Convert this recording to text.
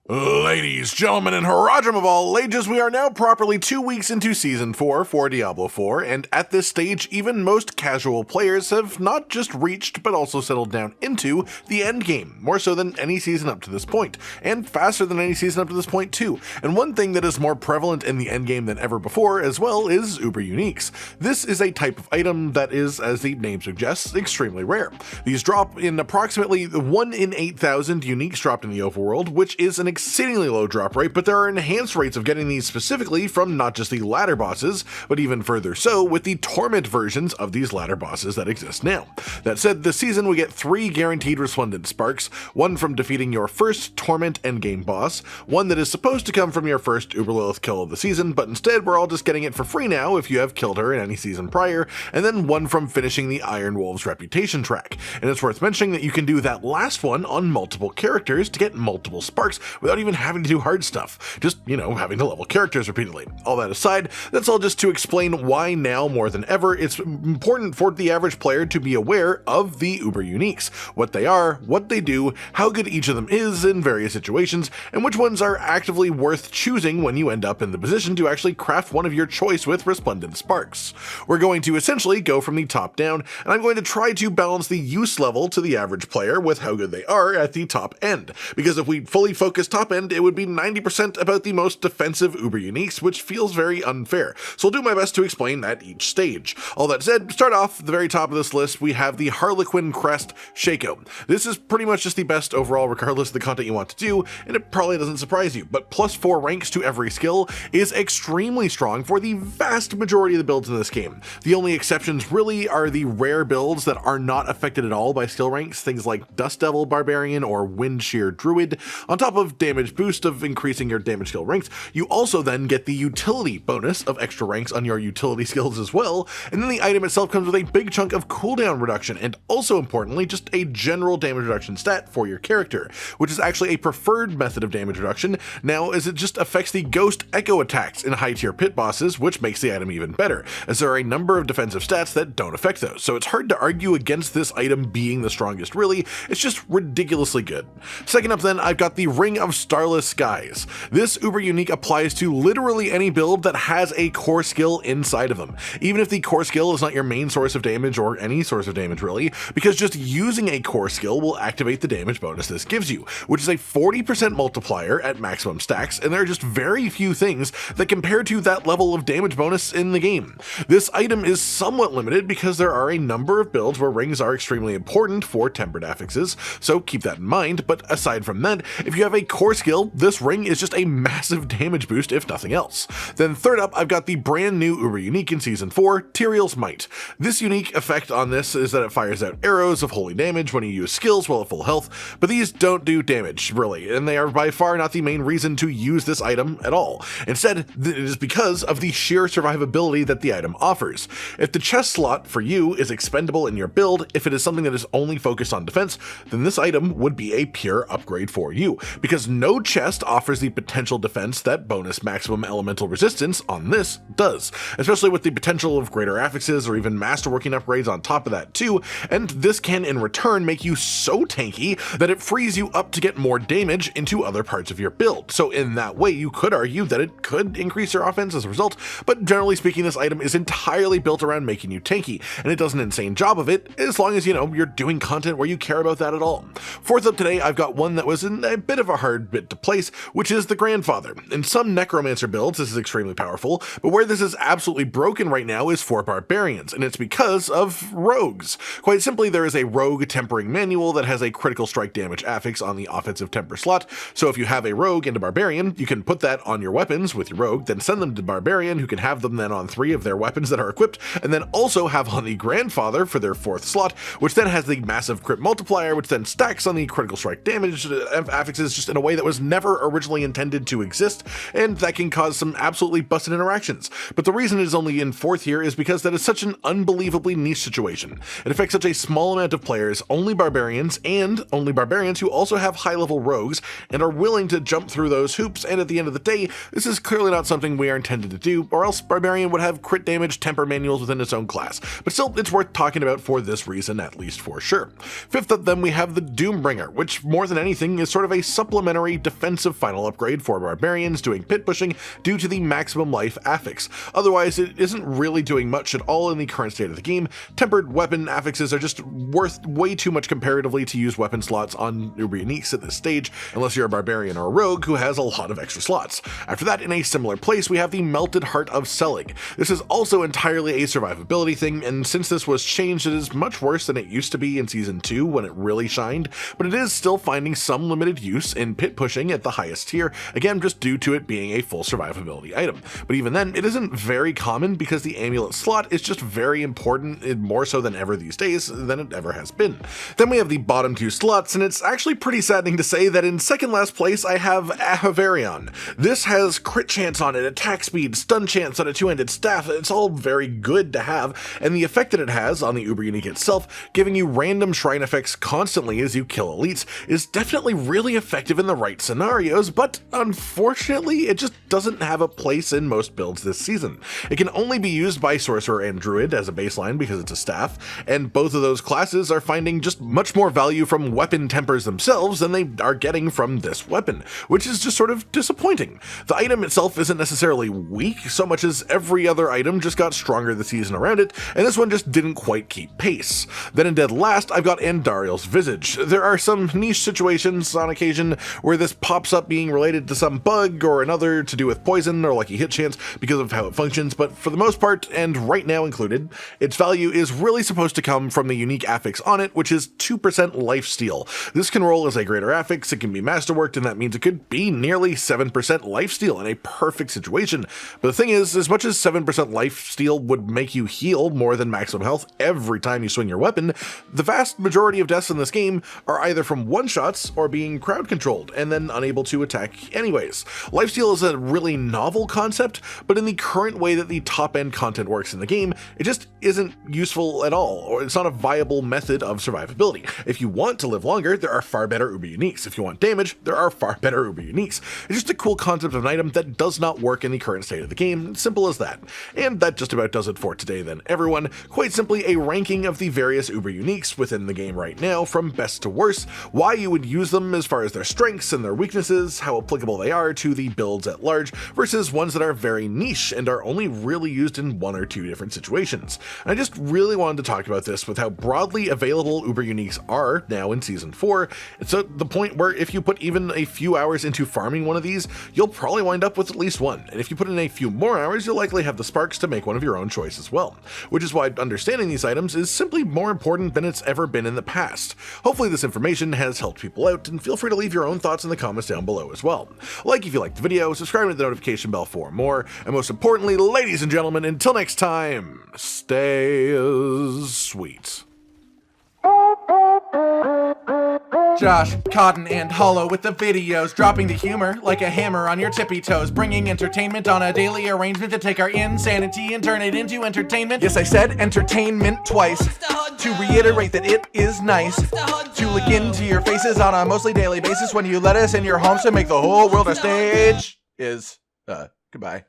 Ladies, gentlemen, and Harajam of all ages, we are now properly 2 weeks into Season 4 for Diablo 4, and at this stage, even most casual players have not just reached, but also settled down into the endgame, more so than any season up to this point, and faster than any season up to this point too. And one thing that is more prevalent in the endgame than ever before as well is Uber Uniques. This is a type of item that is, as the name suggests, extremely rare. These drop in approximately 1 in 8,000 uniques dropped in the overworld, which is an exceedingly low drop rate, but there are enhanced rates of getting these specifically from not just the ladder bosses, but even further so with the torment versions of these ladder bosses that exist now. That said, this season we get 3 guaranteed resplendent sparks, one from defeating your first torment endgame boss, one that is supposed to come from your first Uberlilith kill of the season, but instead we're all just getting it for free now if you have killed her in any season prior, and then one from finishing the Iron Wolf's reputation track. And it's worth mentioning that you can do that last one on multiple characters to get multiple sparks without even having to do hard stuff, just, having to level characters repeatedly. All that aside, that's all just to explain why now more than ever it's important for the average player to be aware of the Uber Uniques, what they are, what they do, how good each of them is in various situations, and which ones are actively worth choosing when you end up in the position to actually craft one of your choice with resplendent sparks. We're going to essentially go from the top down, and I'm going to try to balance the use level to the average player with how good they are at the top end, because if we fully focus top end, it would be 90% about the most defensive Uber Uniques, which feels very unfair. So I'll do my best to explain at each stage. All that said, start off at the very top of this list, we have the Harlequin Crest shaco. This is pretty much just the best overall regardless of the content you want to do, and it probably doesn't surprise you, but +4 ranks to every skill is extremely strong for the vast majority of the builds in this game. The only exceptions really are the rare builds that are not affected at all by skill ranks, things like Dust Devil Barbarian or Wind Shear Druid. On top of damage boost of increasing your damage skill ranks, you also then get the utility bonus of extra ranks on your utility skills as well, and then the item itself comes with a big chunk of cooldown reduction, and also importantly, just a general damage reduction stat for your character, which is actually a preferred method of damage reduction now, as it just affects the ghost echo attacks in high tier pit bosses, which makes the item even better, as there are a number of defensive stats that don't affect those, so it's hard to argue against this item being the strongest really, it's just ridiculously good. Second up then, I've got the Ring of Starless Skies. This Uber Unique applies to literally any build that has a core skill inside of them, even if the core skill is not your main source of damage or any source of damage really, because just using a core skill will activate the damage bonus this gives you, which is a 40% multiplier at maximum stacks, and there are just very few things that compare to that level of damage bonus in the game. This item is somewhat limited because there are a number of builds where rings are extremely important for tempered affixes, so keep that in mind, but aside from that, if you have a core skill, this ring is just a massive damage boost if nothing else. Then third up, I've got the brand new Uber Unique in Season 4, Tyrael's Might. This unique effect on this is that it fires out arrows of holy damage when you use skills while at full health, but these don't do damage, really, and they are by far not the main reason to use this item at all. Instead, it is because of the sheer survivability that the item offers. If the chest slot for you is expendable in your build, if it is something that is only focused on defense, then this item would be a pure upgrade for you, because no chest offers the potential defense that bonus maximum elemental resistance on this does, especially with the potential of greater affixes or even masterworking upgrades on top of that too, and this can in return make you so tanky that it frees you up to get more damage into other parts of your build. So in that way, you could argue that it could increase your offense as a result, but generally speaking, this item is entirely built around making you tanky, and it does an insane job of it, as long as, you're doing content where you care about that at all. Fourth up today, I've got one that was in a bit of a hard bit to place, which is the Grandfather. In some Necromancer builds, this is extremely powerful, but where this is absolutely broken right now is for Barbarians, and it's because of rogues. Quite simply, there is a rogue tempering manual that has a critical strike damage affix on the offensive temper slot, so if you have a rogue and a Barbarian, you can put that on your weapons with your rogue, then send them to Barbarian, who can have them then on 3 of their weapons that are equipped, and then also have on the Grandfather for their 4th slot, which then has the massive crit multiplier, which then stacks on the critical strike damage affixes just in a way that was never originally intended to exist, and that can cause some absolutely busted interactions. But the reason it is only in 4th here is because that is such an unbelievably niche situation. It affects such a small amount of players, only Barbarians, and only Barbarians who also have high-level rogues and are willing to jump through those hoops, and at the end of the day, this is clearly not something we are intended to do, or else Barbarian would have crit damage temper manuals within its own class. But still, it's worth talking about for this reason, at least for sure. Fifth up then, we have the Doombringer, which more than anything is sort of a supplementary defensive final upgrade for Barbarians doing pit pushing due to the maximum life affix. Otherwise, it isn't really doing much at all in the current state of the game. Tempered weapon affixes are just worth way too much comparatively to use weapon slots on Uber Uniques at this stage, unless you're a Barbarian or a Rogue who has a lot of extra slots. After that, in a similar place, we have the Melted Heart of Selling. This is also entirely a survivability thing, and since this was changed, it is much worse than it used to be in Season 2 when it really shined, but it is still finding some limited use in pit pushing at the highest tier, again just due to it being a full survivability item. But even then, it isn't very common because the amulet slot is just very important, more so than ever these days than it ever has been. Then we have the bottom two slots, and it's actually pretty saddening to say that in second last place I have Ahavarion. This has crit chance on it, attack speed, stun chance on a two-handed staff. It's all very good to have, and the effect that it has on the Uber Unique itself, giving you random shrine effects constantly as you kill elites, is definitely really effective in the right scenarios, but unfortunately it just doesn't have a place in most builds this season. It can only be used by sorcerer and druid as a baseline because it's a staff, and both of those classes are finding just much more value from weapon tempers themselves than they are getting from this weapon, which is just sort of disappointing. The item itself isn't necessarily weak so much as every other item just got stronger the season around it, and this one just didn't quite keep pace. Then in dead last, I've got Andariel's Visage. There are some niche situations on occasion where this pops up being related to some bug or another to do with poison or lucky hit chance because of how it functions, but for the most part, and right now included, its value is really supposed to come from the unique affix on it, which is 2% lifesteal. This can roll as a greater affix, it can be masterworked, and that means it could be nearly 7% lifesteal in a perfect situation. But the thing is, as much as 7% lifesteal would make you heal more than maximum health every time you swing your weapon, the vast majority of deaths in this game are either from one-shots or being crowd controlled and then unable to attack anyways. Lifesteal is a really novel concept, but in the current way that the top-end content works in the game, it just isn't useful at all, or it's not a viable method of survivability. If you want to live longer, there are far better Uber Uniques. If you want damage, there are far better Uber Uniques. It's just a cool concept of an item that does not work in the current state of the game, simple as that. And that just about does it for today then, everyone. Quite simply a ranking of the various Uber Uniques within the game right now, from best to worst, why you would use them as far as their strengths and their weaknesses, how applicable they are to the builds at large, versus ones that are very niche and are only really used in one or two different situations. And I just really wanted to talk about this with how broadly available Uber Uniques are now in Season 4. It's at the point where if you put even a few hours into farming one of these, you'll probably wind up with at least one, and if you put in a few more hours, you'll likely have the sparks to make one of your own choice as well. Which is why understanding these items is simply more important than it's ever been in the past. Hopefully this information has helped people out, and feel free to leave your own thoughts in the comments down below as well. Like if you liked the video, subscribe to the notification bell for more, and most importantly, ladies and gentlemen, until next time, stay sweet. Josh, Cotton, and Hollow with the videos, dropping the humor like a hammer on your tippy toes, bringing entertainment on a daily arrangement to take our insanity and turn it into entertainment. Yes, I said entertainment twice, to reiterate that it is nice to look into your faces on a mostly daily basis when you let us in your homes to make the whole world a stage. Goodbye.